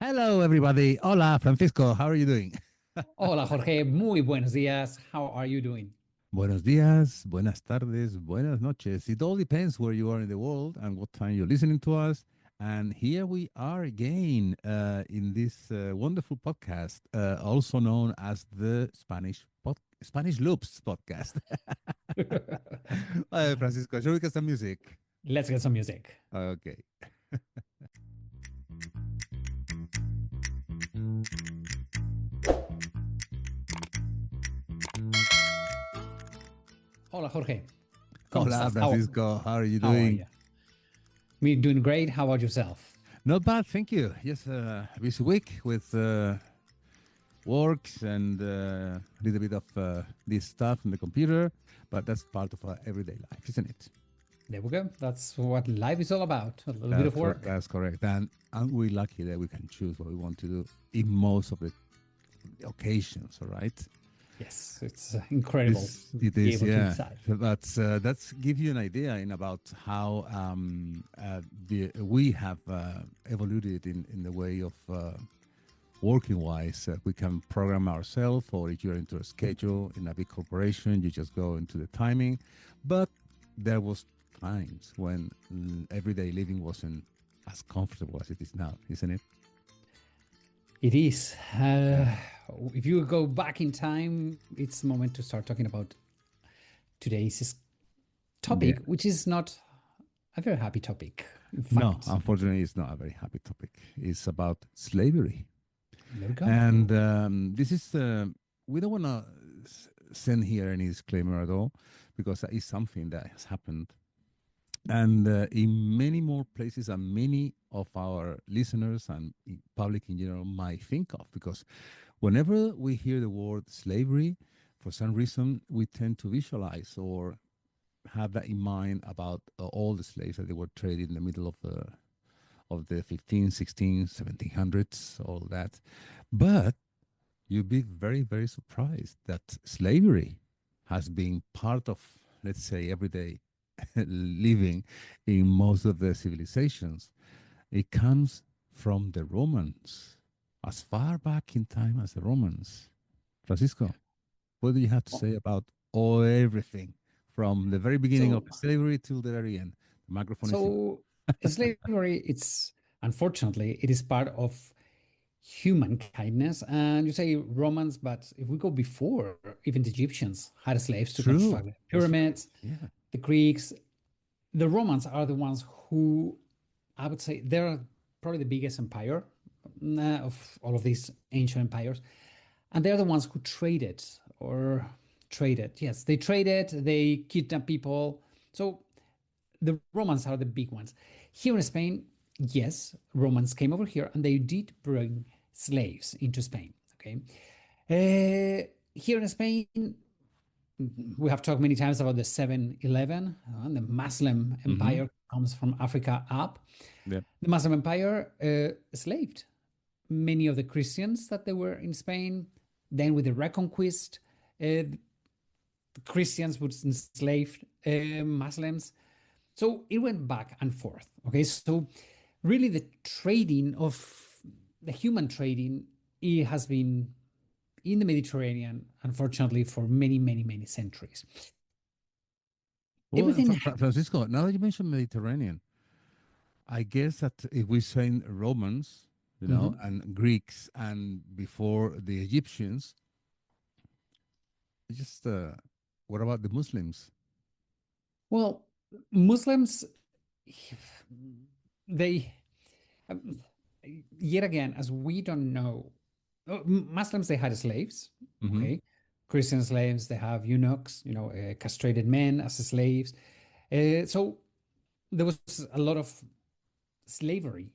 Hello, everybody. Hola, Francisco. How are you doing? Hola Jorge, muy buenos días. How are you doing? Buenos días, buenas tardes, buenas noches. It all depends where you are in the world and what time you're listening to us. And here we are again in this wonderful podcast, also known as the Spanish Loops podcast. Francisco, shall we get some music? Let's get some music. Okay. Hola Jorge, ¿cómo Hola, estás? How, Francisco. How are you how are doing? you? Me doing great. How about yourself? Not bad, thank you. Just a busy week with works and a little bit of this stuff on the computer, but that's part of our everyday life, isn't it? There we go. That's what life is all about. A little bit That's of correct. work. That's correct. And aren't we lucky that we can choose what we want to do in most of the occasions? All right. Yes, it's incredible This to it be is, able to yeah. decide. So that's give you an idea in about how we have evolved in the way of working wise. We can program ourselves, or if you're into a schedule in a big corporation, you just go into the timing. But there was times when everyday living wasn't as comfortable as it is now, isn't it? It is. Yeah. If you go back in time, it's the moment to start talking about today's Yeah. topic, which is not a very happy topic, in No, fact. unfortunately, it's not a very happy topic. It's about slavery. There we go. And this is, we don't want to send here any disclaimer at all because that is something that has happened. And in many more places than many of our listeners and public in general might think of, because whenever we hear the word slavery, for some reason, we tend to visualize or have that in mind about all the slaves that they were traded in the middle of the 15, 16, 1700s, all that. But you'll be very, very surprised that slavery has been part of, let's say, everyday living in most of the civilizations. It comes from the Romans, as far back in time as the Romans. Francisco, what do you have to say about everything from the very beginning of So, slavery till the very end? The microphone is yours. So slavery, it's unfortunately, it is part of human kindness. And you say Romans, but if we go before, even the Egyptians had slaves to True. construct the That's right. pyramids, Yeah. the Greeks, the Romans are the ones who I would say they're probably the biggest empire of all of these ancient empires. And they're the ones who traded or traded. Yes, they traded, they kidnapped people. So the Romans are the big ones. Here in Spain, yes, Romans came over here and they did bring slaves into Spain. Okay. Here in Spain, we have talked many times about the 7-Eleven, the Muslim Mm-hmm. empire comes from Africa up. Yeah. The Muslim empire enslaved many of the Christians that they were in Spain. Then with the Reconquest, the Christians would enslave Muslims. So it went back and forth. Okay, so really the trading of the human trading, it has been in the Mediterranean, unfortunately, for many, many, many centuries. Well, Everything. Francisco, now that you mentioned Mediterranean, I guess that if we say Romans, Mhm. and Greeks, and before the Egyptians, just what about the Muslims? Well, Muslims, they um, yet again, as we don't know, Muslims they had slaves. Mm-hmm. Okay, Christian slaves they have eunuchs, castrated men as slaves. So there was a lot of slavery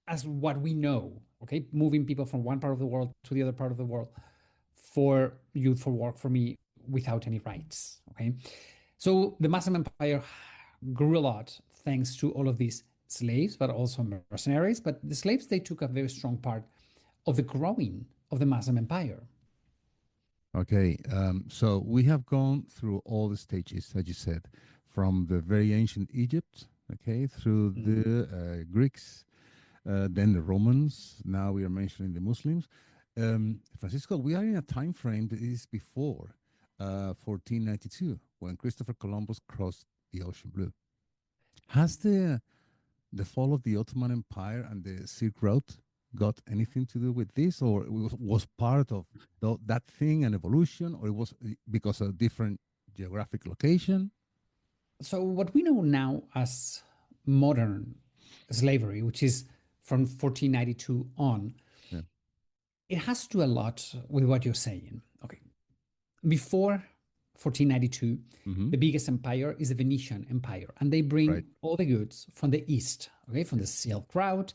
as what we know. Okay, moving people from one part of the world to the other part of the world for youth, for work, for me, without any rights. Okay, so the Muslim Empire grew a lot thanks to all of these slaves, but also mercenaries. But the slaves they took a very strong part of the growing of the Muslim Empire. Okay, so we have gone through all the stages, as you said, from the very ancient Egypt, okay, through Mhm. the Greeks, then the Romans. Now we are mentioning the Muslims. Francisco, we are in a time frame that is before 1492, when Christopher Columbus crossed the ocean blue. Has the fall of the Ottoman Empire and the Silk Road got anything to do with this, or it was part of that thing, an evolution, or it was because of a different geographic location? So what we know now as modern slavery, which is from 1492 on, Yeah. it has to do a lot with what you're saying. Okay. Before 1492, Mm-hmm. the biggest empire is the Venetian Empire, and they bring Right. all the goods from the east, okay, from the Silk Route.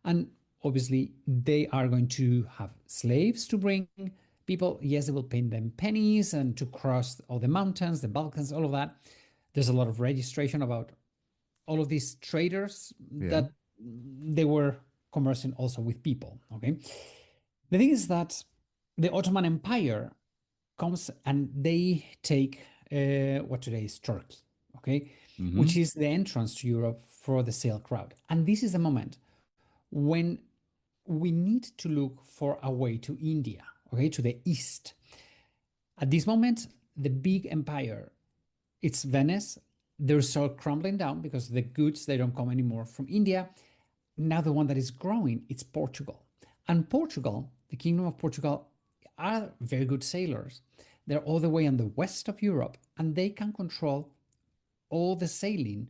And obviously, they are going to have slaves to bring people. Yes, they will pay them pennies and to cross all the mountains, the Balkans, all of that. There's a lot of registration about all of these traders Yeah. that they were conversing also with people. Okay. The thing is that the Ottoman Empire comes and they take what today is Turkey, okay, Mm-hmm. which is the entrance to Europe for the Silk Route. And this is the moment when we need to look for a way to India, okay, to the east. At this moment, the big empire, it's Venice. They're so crumbling down because the goods, they don't come anymore from India. Now the one that is growing, it's Portugal. And Portugal, the Kingdom of Portugal, are very good sailors. They're all the way on the west of Europe, and they can control all the sailing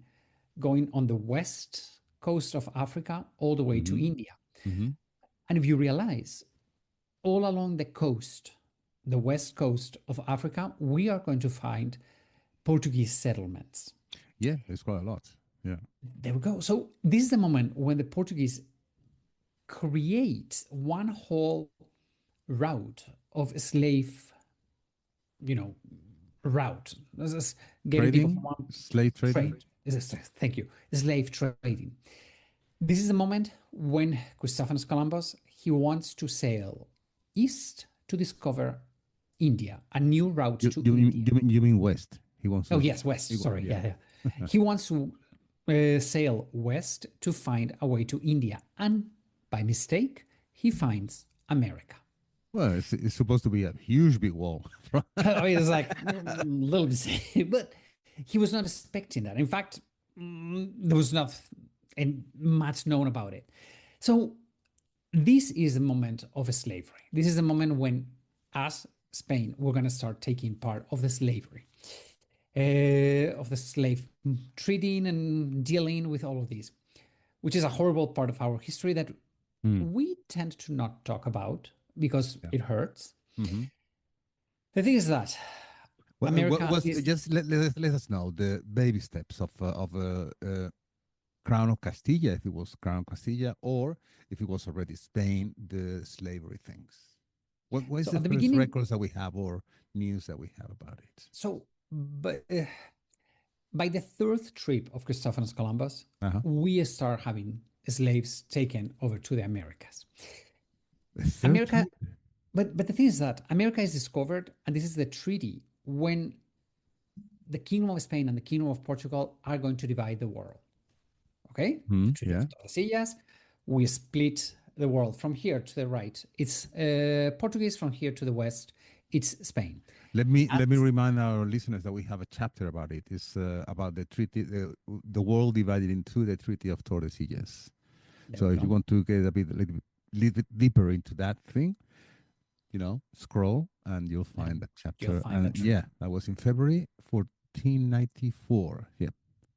going on the west coast of Africa all the way to Mm-hmm. India. Mm-hmm. And if you realize, all along the coast, the west coast of Africa, we are going to find Portuguese settlements. Yeah, it's quite a lot. Yeah. There we go. So this is the moment when the Portuguese create one whole route of slave, you know, route. This is getting people from Trading, one slave trading. trade. Thank you. Slave trading. This is the moment when Gustavus Columbus he wants to sail east to discover India, a new route You to you mean, India. you mean West? He wants Oh to. yes, west. Sorry, yeah, yeah. He wants to sail west to find a way to India, and by mistake, he finds America. Well, it's supposed to be a huge big wall. I mean, it's like a little bit, but he was not expecting that. In fact, there was not much known about it. So this is the moment of slavery. This is the moment when, as Spain, we're going to start taking part of the slavery, of the slave trading and dealing with all of these, which is a horrible part of our history that Hmm. we tend to not talk about because Yeah. it hurts. Mm-hmm. The thing is that Well, what America was is just let us know the baby steps of Crown of Castilla, if it was Crown of Castilla, or if it was already Spain, the slavery things. What is so the at the first beginning. records that we have or news that we have about it? So, but by the third trip of Christopher Columbus, Uh-huh. we start having slaves taken over to the Americas. The third America, trip? but the thing is that America is discovered, and this is the treaty when the Kingdom of Spain and the Kingdom of Portugal are going to divide the world. Okay, the Hmm. Treaty Yeah. of Tordesillas, we split the world from here to the right. It's Portuguese, from here to the west. It's Spain. Let me And remind our listeners that we have a chapter about it. It's about the treaty, the world divided into the Treaty of Tordesillas. there So we if you go. want to get little bit deeper into that thing, scroll and you'll There find that you'll chapter. find And that yeah, treaty, that was in February 1494. Yeah,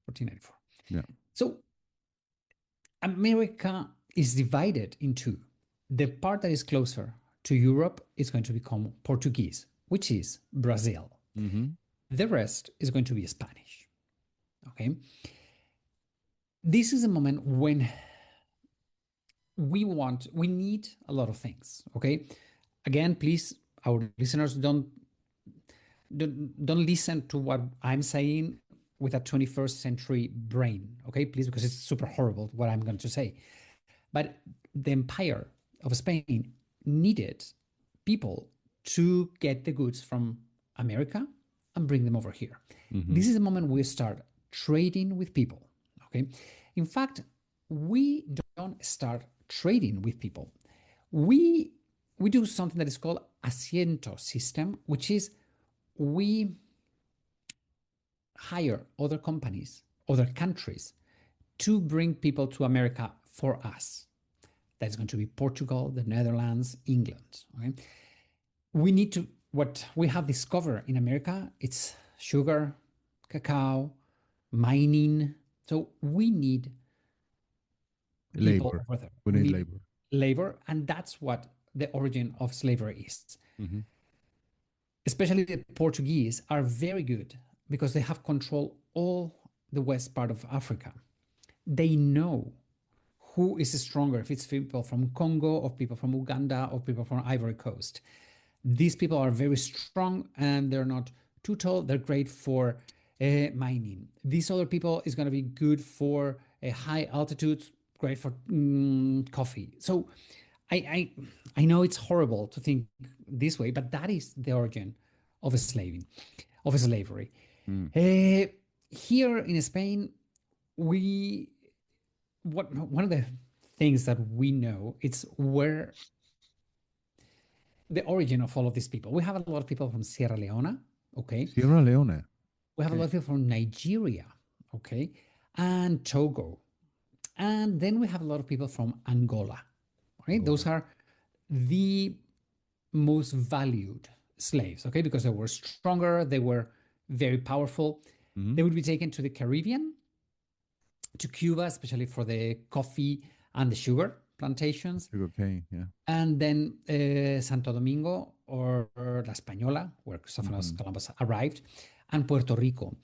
1494. yeah. So America is divided into the part that is closer to Europe is going to become Portuguese, which is Brazil. Mm-hmm. The rest is going to be Spanish. Okay. This is a moment when we need a lot of things. Okay. Again, please, our listeners, don't listen to what I'm saying with a 21st century brain. Okay. Please, because it's super horrible what I'm going to say. But the empire of Spain needed people to get the goods from America and bring them over here. Mm-hmm. This is the moment we start trading with people. Okay. In fact, we don't start trading with people. We we do something that is called asiento system, which is we hire other companies, other countries to bring people to America for us. That's going to be Portugal, the Netherlands, England. Okay? We need to, what we have discovered in America, it's sugar, cacao, mining. So we need people Labor. over there. We We need need labor. labor, and that's what the origin of slavery is. Mm-hmm. Especially the Portuguese are very good because they have control all the west part of Africa. They know who is stronger, if it's people from Congo or people from Uganda or people from Ivory Coast. These people are very strong and they're not too tall. They're great for mining. These other people is going to be good for a high altitude, great for coffee. So I I know it's horrible to think this way, but that is the origin of slavery. Mm. Here in Spain, we what one of the things that we know it's where the origin of all of these people. We have a lot of people from Sierra Leone, okay. Sierra Leone. We have a lot Okay. of people from Nigeria, okay, and Togo, and then we have a lot of people from Angola. Okay, those Angola. are the most valued slaves, okay, because they were stronger, they were very powerful. Mm-hmm. They would be taken to the Caribbean, to Cuba, especially for the coffee and the sugar plantations, Sugarcane. Yeah. and then Santo Domingo or La Española, where Christopher Mm-hmm. Columbus arrived, and Puerto Rico.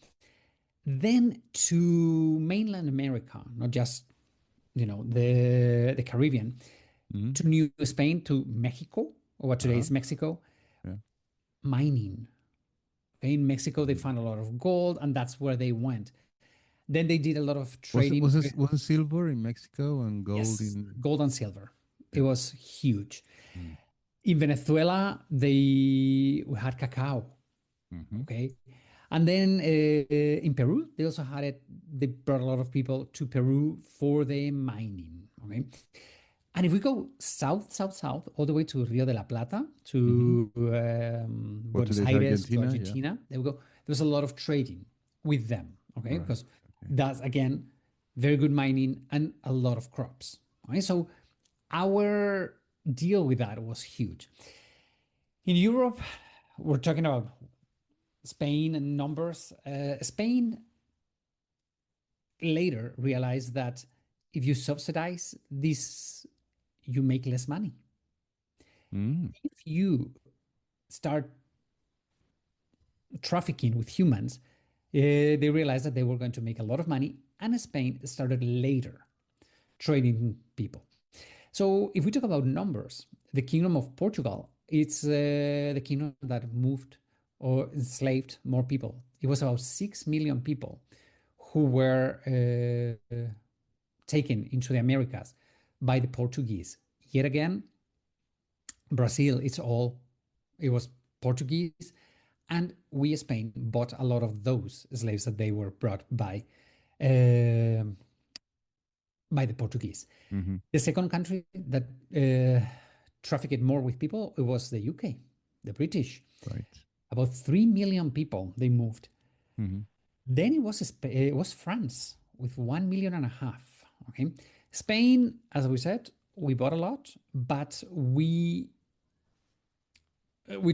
Then to mainland America, not just the Caribbean, Mm-hmm. to New Spain, to Mexico, or what today Uh-huh. is Mexico, Yeah. mining. Okay, in Mexico, they Mm-hmm. found a lot of gold, and that's where they went. Then they did a lot of Was it trading was it with, was it silver in Mexico and gold yes, in? gold and silver. It Yeah. was huge. Mm. In Venezuela, we had cacao. Mm-hmm. Okay, and then in Peru, they also had it. They brought a lot of people to Peru for the mining. Okay, and if we go south, all the way to Rio de la Plata, Mm-hmm. to What Buenos today's Aires, to Argentina? Yeah. Argentina, there we go. There was a lot of trading with them. Okay, Right. because Okay. that's again very good mining and a lot of crops. Okay, so our deal with that was huge. In Europe, we're talking about Spain and numbers. Spain later realized that if you subsidize this, you make less money. Mm. If you start trafficking with humans, they realized that they were going to make a lot of money, and Spain started later trading people. So if we talk about numbers, the Kingdom of Portugal, it's the kingdom that moved or enslaved more people. It was about 6 million people who were taken into the Americas by the Portuguese. Yet again, Brazil, it was Portuguese, and we, Spain, bought a lot of those slaves that they were brought um by the Portuguese. Mm-hmm. The second country that trafficked more with people, it was the UK, the British. Right. About 3 million people they moved. Mm-hmm. Then it was France with 1.5 million. Okay, Spain, as we said, we bought a lot, but we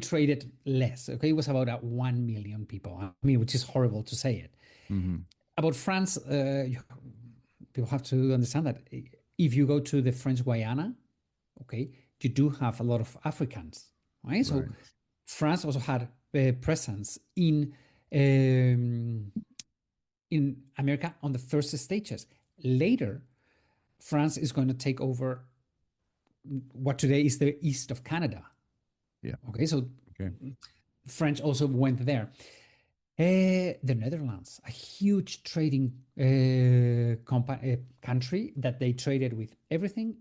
traded less. Okay, it was about 1 million people. I mean, which is horrible to say it. Mm-hmm. About France, people have to understand that if you go to the French Guiana, okay, you do have a lot of Africans, right? So Right. France also had a presence um, in America on the first stages. Later, France is going to take over what today is the east of Canada. Yeah. Okay, so Okay. French also went there. The Netherlands, a huge trading country that they traded with everything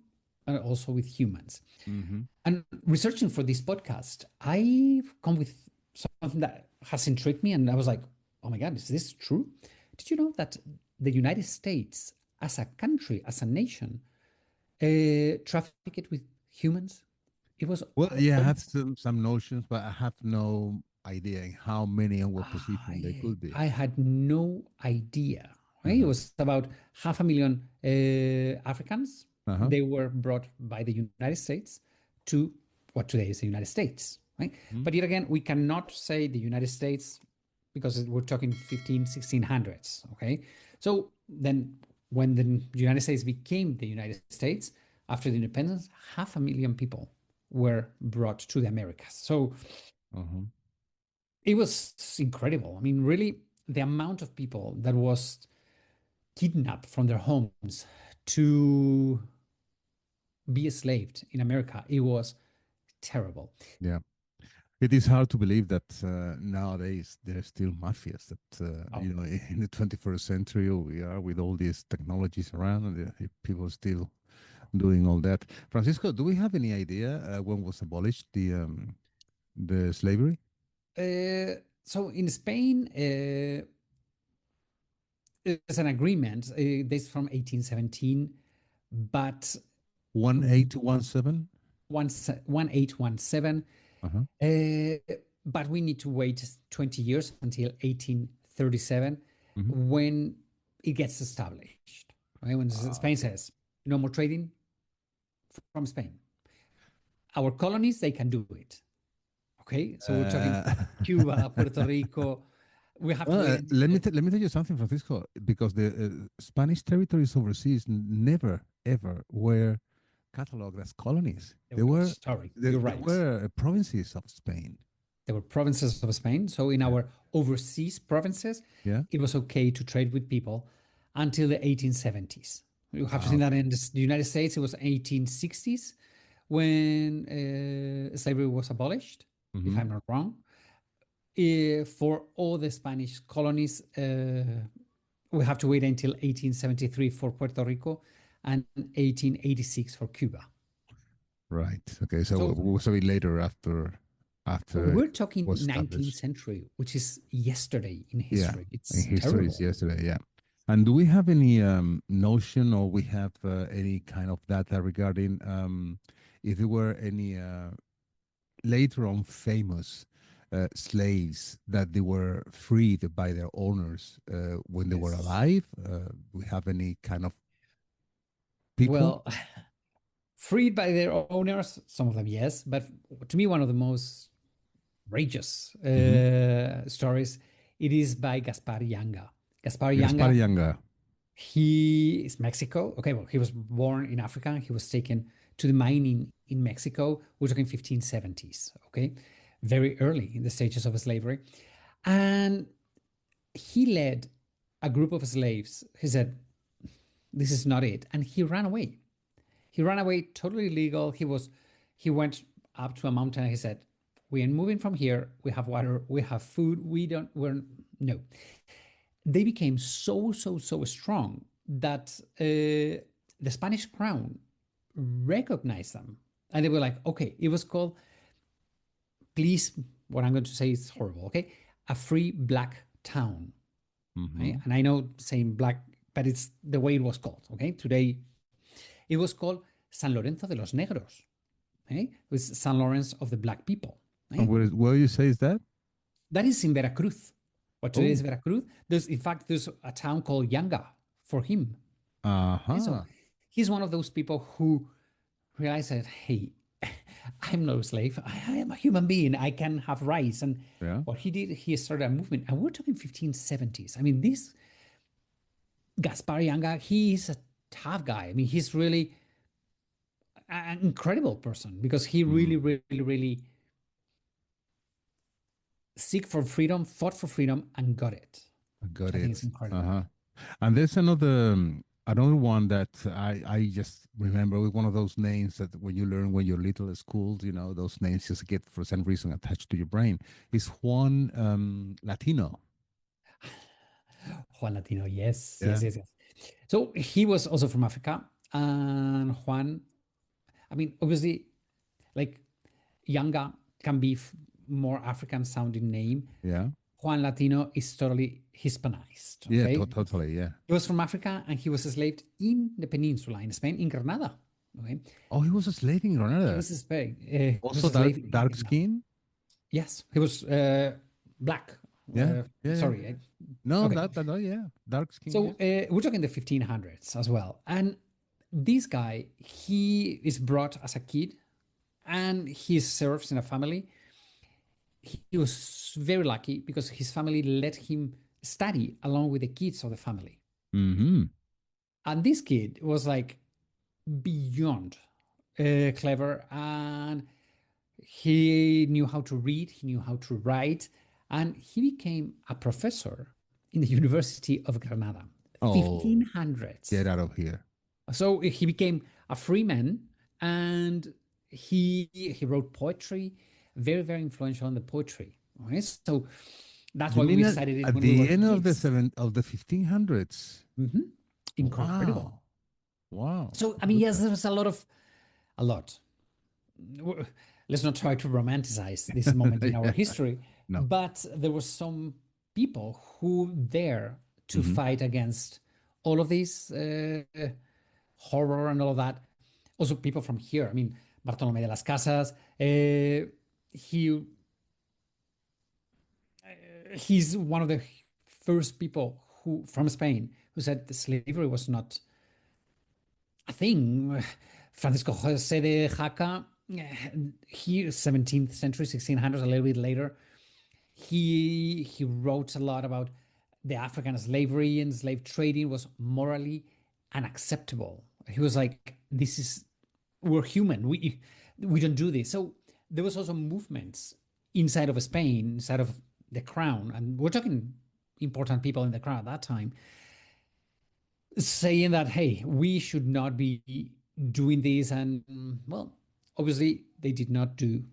and also with humans. Mm-hmm. And researching for this podcast, I've come with something that has intrigued me, and I was like, "Oh my God, is this true?" Did you know that the United States as a country, as a nation, traffic it with humans. It was Well, yeah, I have almost, some notions, but I have no idea in how many and what position they I, could be. I had no idea. Right? It Uh-huh. was about 500,000 Africans. Uh-huh. They were brought by the United States to what today is the United States. Right? Mhm. But yet again, we cannot say the United States because we're talking 15, 1600s. Okay. So then when the United States became the United States after the independence, 500,000 people were brought to the Americas. So Uh-huh. it was incredible. I mean, really, the amount of people that was kidnapped from their homes to be enslaved in America, it was terrible. Yeah. It is hard to believe that nowadays there are still mafias that, Oh, in the 21st century we are with all these technologies around and people still doing all that. Francisco, do we have any idea when was abolished the slavery? so in Spain, there's an agreement. This from 1817, but 1817? 1817. Uh-huh. But we need to wait 20 years until 1837 Hmm. when it gets established. Right? When Spain Okay. says no more trading from Spain. Our colonies, they can do it. Okay. So we're talking Uh, Cuba, Puerto Rico. We have to well, wait until let me tell you something, Francisco, because the Spanish territories overseas never ever were cataloged as colonies. there we go. Sorry, you're They right. were provinces of Spain. There were provinces of Spain. So in Yeah. our overseas provinces, Yeah. it was okay to trade with people until the 1870s. You have to Ah, think that okay. in the United States, it was 1860s when slavery was abolished, if Hmm. I'm not wrong. For all the Spanish colonies, we have to wait until 1873 for Puerto Rico and 1886 for Cuba. Right. Okay. So So it was a bit later after we're it talking was 19th established. century, which is yesterday in Yeah. history. In It's history is terrible. yesterday. Yeah. And do we have any notion or we have any kind of data regarding if there were any later on famous slaves that they were freed by their owners when they were Yes. alive? Do we have any kind of people? Well, freed by their owners, some of them, yes. But to me, one of the most outrageous Hmm. stories, it is by Gaspar Yanga. Gaspar Gaspar Yanga, Yanga. he is Mexico. Okay, well, he was born in Africa. He was taken to the mining in Mexico. We're talking 1570s, okay? Very early in the stages of slavery. And he led a group of slaves. He said, this is not it. And he ran away. He ran away totally illegal. He went up to a mountain and he said, we are moving from here. We have water. We have food. We're, no. They became so strong that the Spanish crown recognized them. And they were like, okay, it was called, please, what I'm going to say is horrible, okay? A free black town. Right? Hmm. And I know saying black, but it's the way it was called, okay? Today, it was called San Lorenzo de los Negros. Okay? It was San Lawrence of the black people. And Okay? where you say is that? That is in Veracruz. What today is Oh, Veracruz. In fact, there's a town called Yanga for him. Okay? So uh-huh. he's one of those people who realized that, hey, I'm no slave. I am a human being. I can have rights. And Yeah. what he did, he started a movement. And we're talking 1570s. I mean, this Gaspar Yanga, he's a tough guy. I mean, he's really an incredible person because he really, Mm, really seek for freedom, fought for freedom, and got it, I which got I think is it. incredible. Uh-huh. And there's another one that I just remember with one of those names that when you learn when you're little at school, those names just get for some reason attached to your brain. Is Juan Latino? Juan Latino, yes, Yeah. yes, yes, yes. So he was also from Africa, and Juan. I mean, obviously, like Yanga can be more African sounding name. Yeah. Juan Latino is totally Hispanized. Yeah, Okay, totally. Yeah. he was from Africa and he was enslaved in the peninsula in Spain, in Granada. Okay, Oh, he was a slave in he Granada. was a Spain. He was Also a slave in dark Granada. skin. Yes, he was black. Yeah. Yeah. Yeah. Sorry. No, Okay, that yeah, dark skin. so Yeah. we're talking the 1500s as well, and this guy, he is brought as a kid and he serves in a family. He was very lucky because his family let him study along with the kids of the family. Mm-hmm. And this kid was like beyond clever, and he knew how to read, he knew how to write, and he became a professor in the University of Granada. Oh, 1500s. get out of here. So he became a free man, and he wrote poetry, very very influential in the poetry. Okay, so that's You why mean we at, studied it at when we the were end of the kids. 1500s? Incredible. Wow. Wow. So I mean, Look yes, at there was a lot. Let's not try to romanticize this moment in our yeah. history, No. but there were some people who dare to Hmm. fight against all of this horror and all of that. Also, people from here. I mean, Bartolomé de las Casas. He he's one of the first people who from Spain who said the slavery was not a thing. Francisco José de Jaca, he 17th century, 1600s, a little bit later, he wrote a lot about the African slavery and slave trading was morally unacceptable. He was like, "This is we're human. We don't do this." So there was also movements inside of Spain, inside of the crown, and we're talking important people in the crown at that time, saying that hey, we should not be doing this. And well, obviously they did not do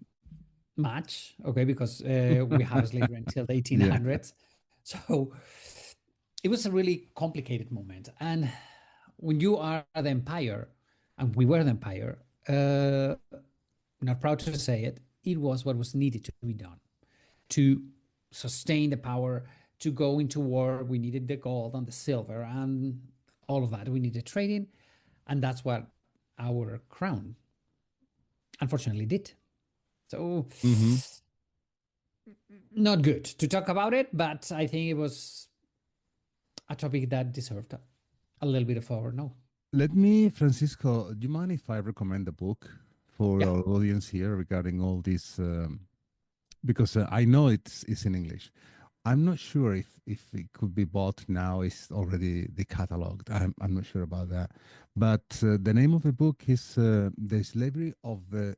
much, okay, because we have slavery until the Yeah. 1800s. So it was a really complicated moment. And when you are the empire, and we were the empire, not proud to say it, it was what was needed to be done to sustain the power, to go into war. We needed the gold and the silver and all of that. We needed trading. And that's what our crown unfortunately did. So Hmm. not good to talk about it, but I think it was a topic that deserved a little bit of our no. Let me, Francisco, do you mind if I recommend a book for Yeah, our audience here regarding all this? Because I know it's in English. I'm not sure if it could be bought now. It's already decatalogued. I'm not sure about that. But the name of the book is "The Slavery of the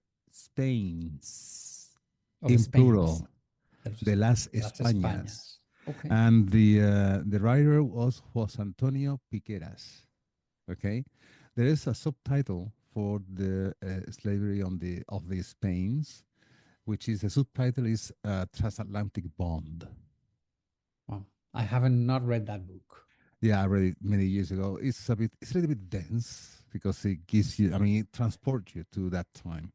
Spains" of the in Spains, plural, "De las de las Españas," Españas. Okay. and the writer was Antonio Piqueras. Okay, there is a subtitle for the slavery on the of the Spains, which is the subtitle is "Transatlantic Bond." Wow. I haven't not read that book. Yeah, I read it many years ago. It's a little bit dense because it gives you, I mean, it transports you to that time.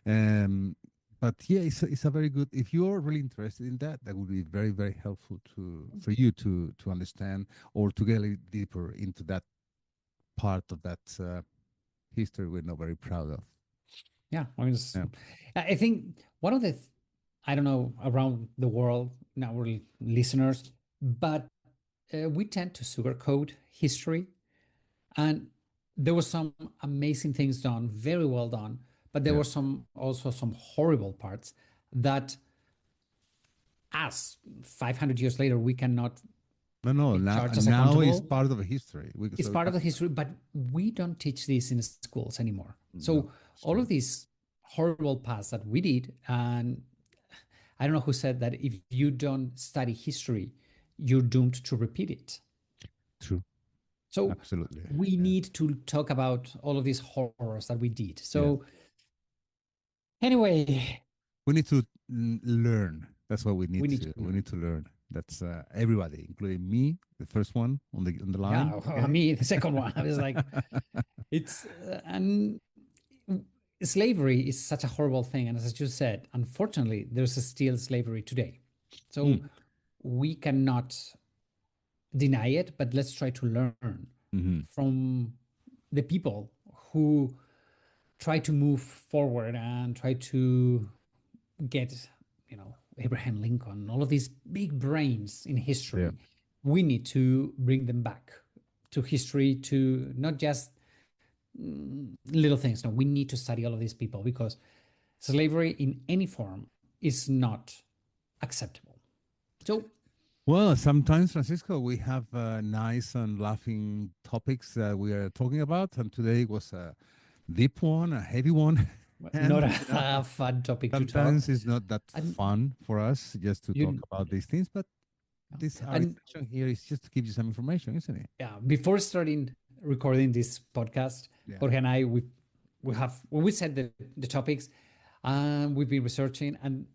Um, but yeah, it's a very good. If you're really interested in that, that would be very very helpful to for you to understand or to get a little deeper into that part of that history we're not very proud of. Yeah, I mean, Yeah. I think one of the, I don't know, around the world, now we're listeners, but we tend to sugarcoat history. And there were some amazing things done, very well done, but there Yeah. were some also some horrible parts that, as 500 years later, we cannot No, no. be charged as Now it's accountable. part of the history. It's So part of the history, but we don't teach this in schools anymore. no, So it's all true. of these horrible paths that we did, and I don't know who said that if you don't study history, you're doomed to repeat it. True. So Absolutely. we Yeah. need to talk about all of these horrors that we did. Yeah. So anyway, We need to learn. That's what we we need need to. to We learn. need to learn. That's everybody, including me, the first one on the line. Yeah, Okay. me, the second one, I was like, it's and slavery is such a horrible thing, and as you said, unfortunately, there's still slavery today. So Mm. we cannot deny it, but let's try to learn Mm-hmm. from the people who try to move forward and try to get, Abraham Lincoln, all of these big brains in Yeah. history. We need to bring them back to history, to not just little things. No, we need to study all of these people, because slavery in any form is not acceptable. So, Well, sometimes, Francisco, we have nice and laughing topics that we are talking about, and today was a deep one, a heavy one, not and a fun topic to talk. sometimes it's not that And fun for us just to talk you, about these things. But this our and intention here is just to give you some information, isn't it? yeah, before starting recording this podcast, Yeah. Jorge and I, we have, when we set the topics, we've been researching, and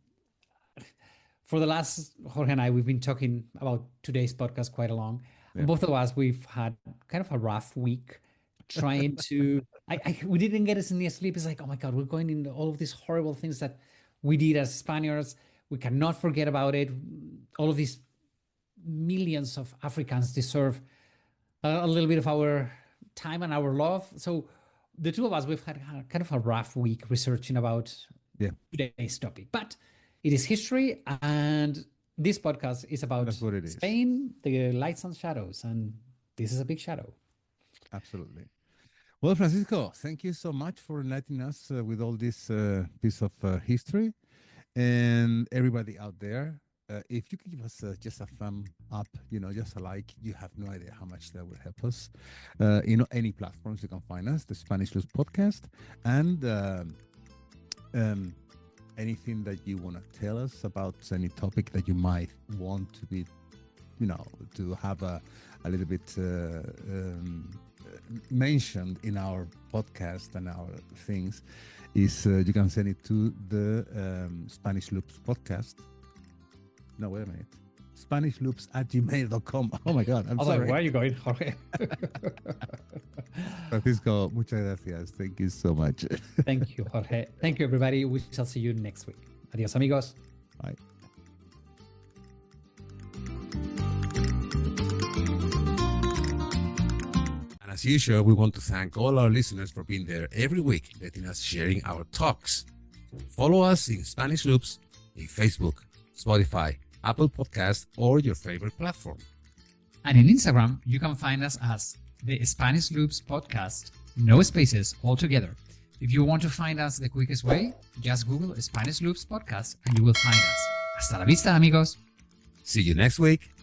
for the last, Jorge and I, we've been talking about today's podcast quite a long. Yeah. Both of us, we've had kind of a rough week trying to. We didn't get any sleep. It's like, oh my God, we're going into all of these horrible things that we did as Spaniards. We cannot forget about it. All of these millions of Africans deserve a little bit of our time and our love. So the two of us, we've had kind of a rough week researching about Yeah. today's topic, but it is history, and this podcast is about That's what it is. Spain, the lights and shadows, and this is a big shadow. Absolutely. Well, Francisco, thank you so much for enlightening us with all this piece of history. And everybody out there, if you could give us just a thumb up, just a like, you have no idea how much that would help us. Any platforms you can find us, the Spanish Loops podcast, and anything that you want to tell us about any topic that you might want to be, to have a little bit mentioned in our podcast and our things, is you can send it to the Spanish Loops podcast. No, wait a minute. SpanishLoops@gmail.com. Oh my God, I'm sorry. Where are you going, Jorge? Francisco, muchas gracias. Thank you so much. Thank you, Jorge. Thank you, everybody. We shall see you next week. Adios, amigos. Bye. And as usual, we want to thank all our listeners for being there every week, letting us sharing our talks. Follow us in Spanish Loops in Facebook, Spotify, Apple Podcast, or your favorite platform. And in Instagram, you can find us as the Spanish Loops Podcast, no spaces, all together. If you want to find us the quickest way, just Google Spanish Loops Podcast and you will find us. Hasta la vista, amigos. See you next week.